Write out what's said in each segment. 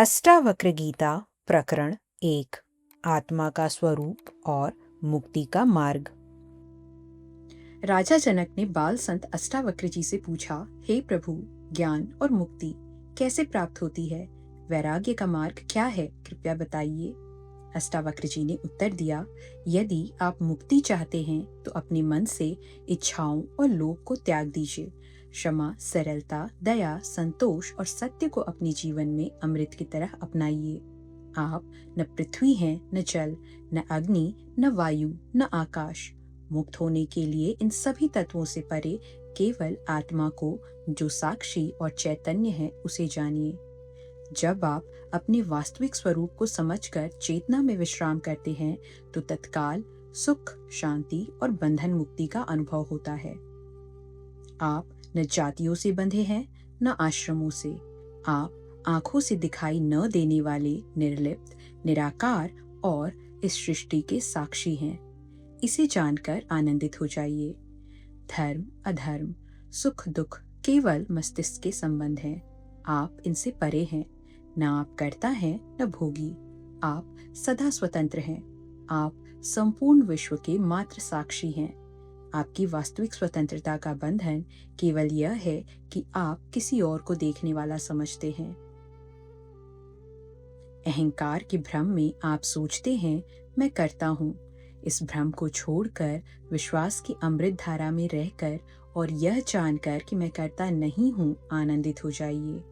अष्टावक्र गीता प्रकरण 1। आत्मा का स्वरूप और मुक्ति का मार्ग। राजा जनक ने बाल संत अष्टावक्र जी से पूछा, हे प्रभु, ज्ञान और मुक्ति कैसे प्राप्त होती है? वैराग्य का मार्ग क्या है, कृपया बताइए। अष्टावक्र जी ने उत्तर दिया, यदि आप मुक्ति चाहते हैं तो अपने मन से इच्छाओं और लोभ को त्याग दीजिए। क्षमा, सरलता, दया, संतोष और सत्य को अपने जीवन में अमृत की तरह अपनाइए। आप न पृथ्वी हैं, न जल, न अग्नि, न वायु, न आकाश। मुक्त होने के लिए इन सभी तत्वों से परे केवल आत्मा को, जो साक्षी और चैतन्य है, उसे जानिए। जब आप अपने वास्तविक स्वरूप को समझकर चेतना में विश्राम करते हैं तो तत्काल सुख, शांति और बंधन मुक्ति का अनुभव होता है। आप न जातियों से बंधे हैं, न आश्रमों से। आप आंखों से दिखाई न देने वाले निर्लिप्त, निराकार और इस सृष्टि के साक्षी हैं। इसे जानकर आनंदित हो जाइए। धर्म, अधर्म, सुख, दुख केवल मस्तिष्क के संबंध हैं। आप इनसे परे हैं। न आप कर्ता हैं, न भोगी। आप सदा स्वतंत्र हैं। आप संपूर्ण विश्व के मात्र साक्षी हैं। आपकी वास्तविक स्वतंत्रता का बंधन केवल यह है कि आप किसी और को देखने वाला समझते हैं। अहंकार के भ्रम में आप सोचते हैं, मैं करता हूँ। इस भ्रम को छोड़कर विश्वास की अमृत धारा में रहकर और यह जानकर कि मैं करता नहीं हूँ, आनंदित हो जाइए।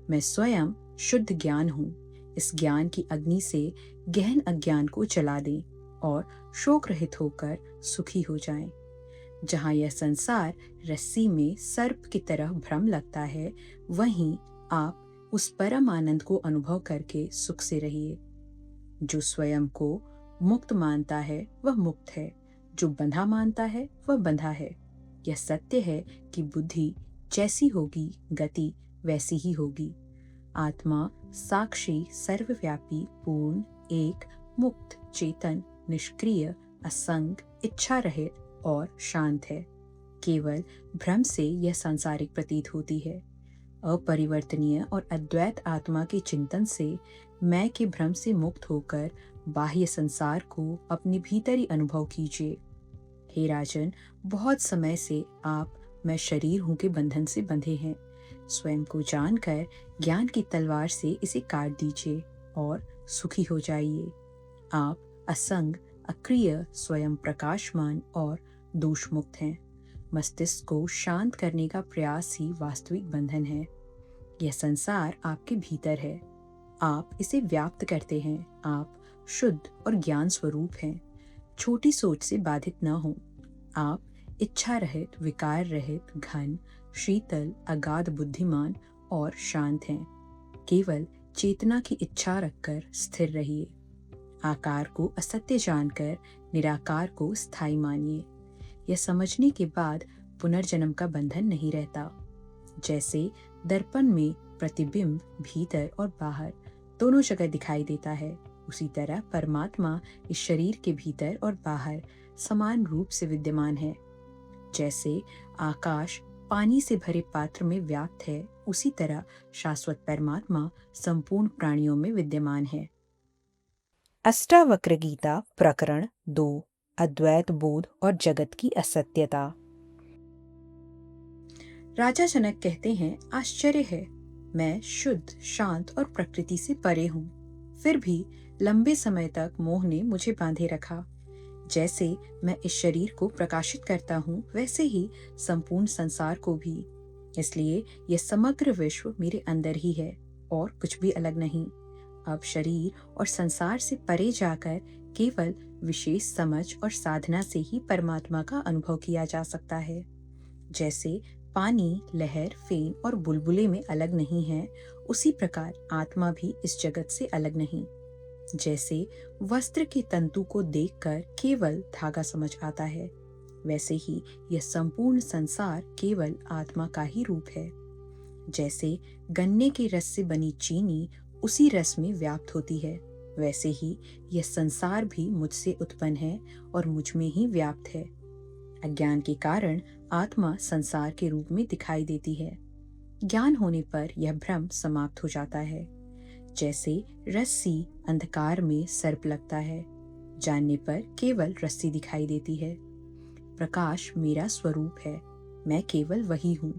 मैं स्वयं शुद्ध ज्ञान हूँ। इस ज्ञान की अग्नि से गहन अज्ञान को जला दें और शोक रहित होकर सुखी हो जाएं। जहाँ यह संसार रस्सी में सर्प की तरह भ्रम लगता है, वहीं आप उस परम आनंद को अनुभव करके सुख से रहिए। जो स्वयं को मुक्त मानता है वह मुक्त है, जो बंधा मानता है वह बंधा है। यह सत्य है कि बुद्धि जैसी होगी, गति वैसी ही होगी। आत्मा साक्षी, सर्वव्यापी, पूर्ण, एक, मुक्त, चेतन, निष्क्रिय, असंग, इच्छा रहित और शांत है। केवल भ्रम से यह सांसारिक प्रतीत होती है। अपरिवर्तनीय और अद्वैत आत्मा के चिंतन से मैं के भ्रम से मुक्त होकर बाह्य संसार को अपने भीतर ही अनुभव कीजिए। हे राजन, बहुत समय से आप मैं शरीर हूं के बंधन से बंधे हैं। स्वयं को जानकर ज्ञान की तलवार से इसे काट दीजिए और सुखी हो जाइए। आप असंग, अक्रिय, स्वयं प्रकाशमान और दोष मुक्त हैं। मस्तिष्क को शांत करने का प्रयास ही वास्तविक बंधन है। यह संसार आपके भीतर है। आप इसे व्याप्त करते हैं। आप शुद्ध और ज्ञान स्वरूप हैं। छोटी सोच से बाधित न हो। आप इच्छा रहित, विकार रहित, घन, शीतल, अगाध बुद्धिमान और शांत हैं। केवल चेतना की इच्छा रखकर स्थिर रहिए। आकार को असत्य जानकर निराकार को स्थायी मानिए। यह समझने के बाद पुनर्जन्म का बंधन नहीं रहता। जैसे दर्पण में प्रतिबिंब भीतर और बाहर दोनों जगह दिखाई देता है, उसी तरह परमात्मा इस शरीर के भीतर और बाहर समान रूप से विद्यमान है। जैसे आकाश पानी से भरे पात्र में व्याप्त है, उसी तरह शाश्वत परमात्मा संपूर्ण प्राणियों में विद्यमान है। अष्टावक्र गीता प्रकरण 2। अद्वैत बोध और जगत की असत्यता। राजा जनक कहते हैं, आश्चर्य है, मैं शुद्ध, शांत और प्रकृति से परे हूँ, फिर भी लंबे समय तक मोह ने मुझे बांधे रखा। जैसे मैं इस शरीर को प्रकाशित करता हूँ, वैसे ही संपूर्ण संसार को भी। इसलिए यह समग्र विश्व मेरे अंदर ही है और कुछ भी अलग नहीं। अब शरीर और संसार से परे जाकर केवल विशेष समझ और साधना से ही परमात्मा का अनुभव किया जा सकता है। जैसे पानी, लहर, फेन और बुलबुले में अलग नहीं है, उसी प्रकार आत्मा भी इस जगत से अलग नहीं। जैसे वस्त्र के तंतु को देखकर केवल धागा समझ आता है, वैसे ही यह संपूर्ण संसार केवल आत्मा का ही रूप है। जैसे गन्ने के रस से बनी चीनी उसी रस में व्याप्त होती है, वैसे ही यह संसार भी मुझसे उत्पन्न है और मुझ में ही व्याप्त है। अज्ञान के कारण आत्मा संसार के रूप में दिखाई देती है। ज्ञान होने पर यह भ्रम समाप्त हो जाता है। जैसे रस्सी अंधकार में सर्प लगता है, जानने पर केवल रस्सी दिखाई देती है। प्रकाश मेरा स्वरूप है, मैं केवल वही हूँ।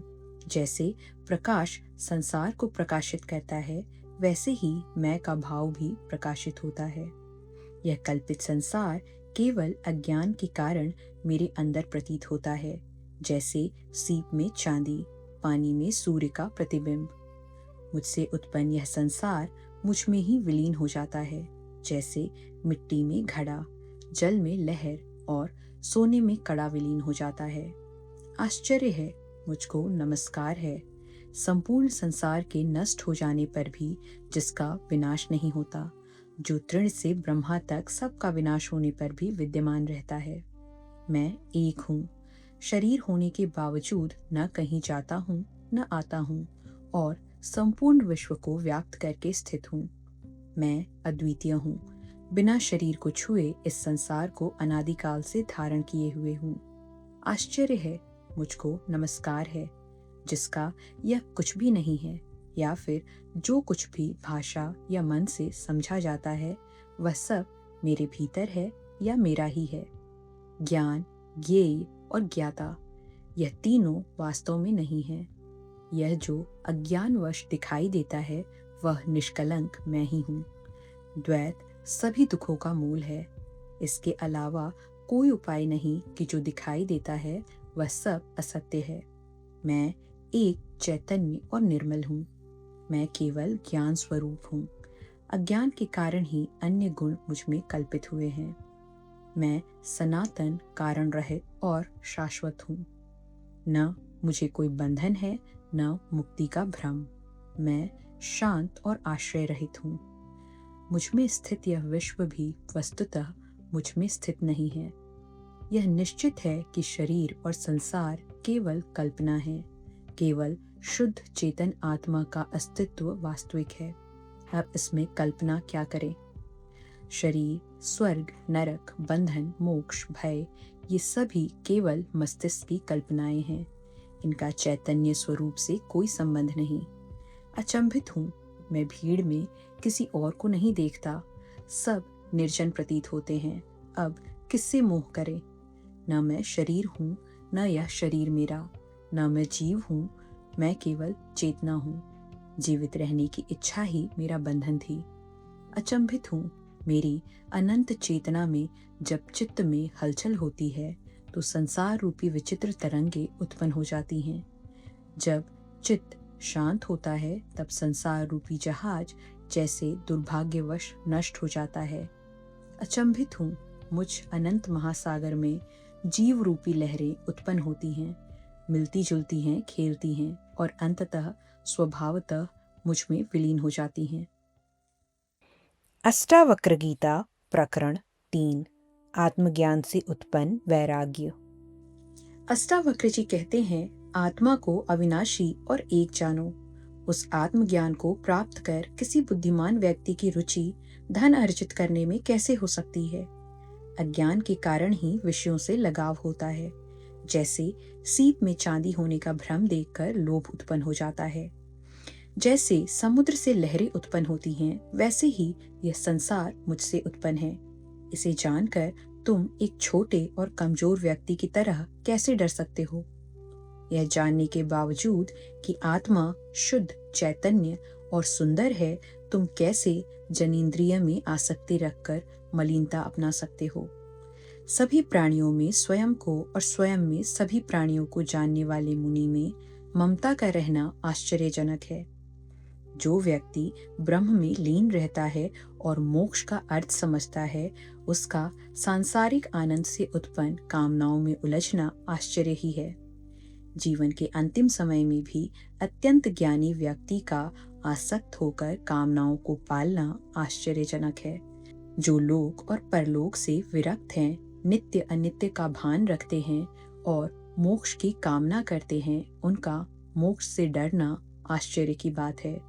जैसे प्रकाश संसार को प्रकाशित करता है, वैसे ही मैं का भाव भी प्रकाशित होता है। यह कल्पित संसार केवल अज्ञान के कारण मेरे अंदर प्रतीत होता है, जैसे सीप में चांदी, पानी में सूर्य का प्रतिबिंब। मुझसे उत्पन्न यह संसार मुझ में ही विलीन हो जाता है, जैसे मिट्टी में घड़ा, जल में लहर और सोने में कड़ा विलीन हो जाता है। आश्चर्य है, मुझको नमस्कार है, संपूर्ण संसार के नष्ट हो जाने पर भी जिसका विनाश नहीं होता, जो तृण से ब्रह्मा तक सबका विनाश होने पर भी विद्यमान रहता है। मैं एक हूँ, शरीर होने के बावजूद न कहीं जाता हूँ न आता हूँ और संपूर्ण विश्व को व्याप्त करके स्थित हूँ। मैं अद्वितीय हूँ, बिना शरीर को छुए इस संसार को अनादिकाल से धारण किए हुए हूँ। आश्चर्य है, मुझको नमस्कार है, जिसका यह कुछ भी नहीं है, या फिर जो कुछ भी भाषा या मन से समझा जाता है वह सब मेरे भीतर है या मेरा ही है। ज्ञान, ज्ञेय और ज्ञाता, यह तीनों वास्तव में नहीं है। यह जो अज्ञानवश दिखाई देता है वह निष्कलंक मैं ही हूँ। द्वैत सभी दुखों का मूल है। इसके अलावा कोई उपाय नहीं कि जो दिखाई देता है वह सब असत्य है। मैं एक चैतन्य और निर्मल हूँ। मैं केवल ज्ञान स्वरूप हूँ। अज्ञान के कारण ही अन्य गुण मुझ में कल्पित हुए हैं। मैं सनातन, कारण रहित और शाश्वत हूँ। न मुझे कोई बंधन है, न मुक्ति का भ्रम। मैं शांत और आश्रय रहित हूँ। मुझ में स्थित यह विश्व भी वस्तुतः मुझ में स्थित नहीं है। यह निश्चित है कि शरीर और संसार केवल कल्पना है। केवल शुद्ध चेतन आत्मा का अस्तित्व वास्तविक है। अब इसमें कल्पना क्या करें? शरीर, स्वर्ग, नरक, बंधन, मोक्ष, भय, ये सभी केवल मस्तिष्क की कल्पनाएं हैं। इनका चैतन्य स्वरूप से कोई संबंध नहीं। अचंभित हूँ, मैं भीड़ में किसी और को नहीं देखता। सब निर्जन प्रतीत होते हैं। अब किससे मोह करें? न मैं शरीर हूँ, न यह शरीर मेरा। न मैं जीव हूँ, मैं केवल चेतना हूँ। जीवित रहने की इच्छा ही मेरा बंधन थी। अचंभित हूँ, मेरी अनंत चेतना में जब चित्त में हलचल होती है तो संसार रूपी विचित्र तरंगे उत्पन्न हो जाती हैं। जब चित्त शांत होता है तब संसार रूपी जहाज जैसे दुर्भाग्यवश नष्ट हो जाता है। अचंभित हूँ, मुझ अनंत महासागर में जीव रूपी लहरें उत्पन्न होती हैं, मिलती जुलती हैं, खेलती हैं और अंततः स्वभावतः मुझ में विलीन हो जाती हैं। अष्टावक्र गीता प्रकरण 3 आत्मज्ञान से उत्पन्न वैराग्य। अष्टावक्र जी कहते हैं, आत्मा को अविनाशी और एक जानो। उस आत्मज्ञान को प्राप्त कर किसी बुद्धिमान व्यक्ति की रुचि धन अर्जित करने में कैसे हो सकती है? अज्ञान के कारण ही विषयों से लगाव होता है। जैसे सीप में चांदी होने का भ्रम देखकर लोभ उत्पन्न हो जाता है। जैसे समुद्र से लहरें उत्पन्न होती हैं, वैसे ही यह संसार मुझसे उत्पन्न है। इसे जानकर तुम एक छोटे और कमजोर व्यक्ति की तरह कैसे डर सकते हो? यह जानने के बावजूद कि आत्मा शुद्ध, चैतन्य और सुंदर है, तुम कैसे जनेंद्रिय में आसक्ति रखकर मलिनता अपना सकते हो? सभी प्राणियों में स्वयं को और स्वयं में सभी प्राणियों को जानने वाले मुनि में ममता का रहना आश्चर्यजनक है। जो व्यक्ति ब्रह्म में लीन रहता है और मोक्ष का अर्थ समझता है, उसका सांसारिक आनंद से उत्पन्न कामनाओं में उलझना आश्चर्य ही है। जीवन के अंतिम समय में भी अत्यंत ज्ञानी व्यक्ति का आसक्त होकर कामनाओं को पालना आश्चर्यजनक है। जो लोक और परलोक से विरक्त हैं, नित्य अनित्य का भान रखते हैं और मोक्ष की कामना करते हैं, उनका मोक्ष से डरना आश्चर्य की बात है।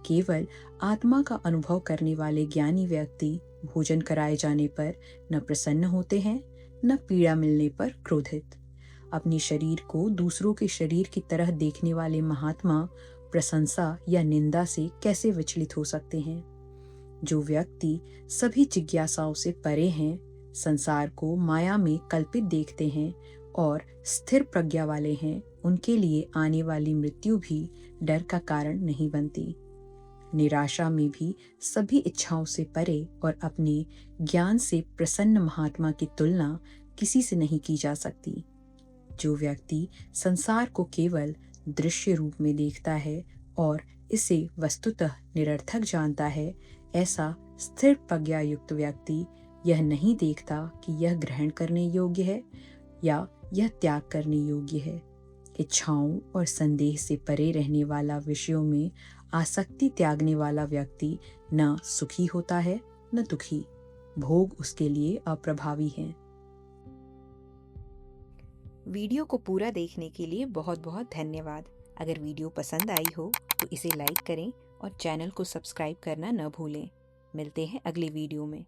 केवल आत्मा का अनुभव करने वाले ज्ञानी व्यक्ति भोजन कराए जाने पर न प्रसन्न होते हैं, न पीड़ा मिलने पर क्रोधित। अपने शरीर को दूसरों के शरीर की तरह देखने वाले महात्मा प्रशंसा या निंदा से कैसे विचलित हो सकते हैं? जो व्यक्ति सभी जिज्ञासाओं से परे हैं, संसार को माया में कल्पित देखते हैं और स्थिर प्रज्ञा वाले हैं, उनके लिए आने वाली मृत्यु भी डर का कारण नहीं बनती। निराशा में भी सभी इच्छाओं से परे और अपने ज्ञान से प्रसन्न महात्मा की तुलना किसी से नहीं की जा सकती। जो व्यक्ति संसार को केवल दृश्य रूप में देखता है और इसे वस्तुतः निरर्थक जानता है, ऐसा स्थिर प्रज्ञा युक्त व्यक्ति यह नहीं देखता कि यह ग्रहण करने योग्य है या यह त्याग करने योग्य है। इच्छाओं और संदेह से परे रहने वाला, विषयों में आसक्ति त्यागने वाला व्यक्ति न सुखी होता है न दुखी। भोग उसके लिए अप्रभावी हैं। वीडियो को पूरा देखने के लिए बहुत बहुत धन्यवाद। अगर वीडियो पसंद आई हो तो इसे लाइक करें और चैनल को सब्सक्राइब करना न भूलें। मिलते हैं अगले वीडियो में।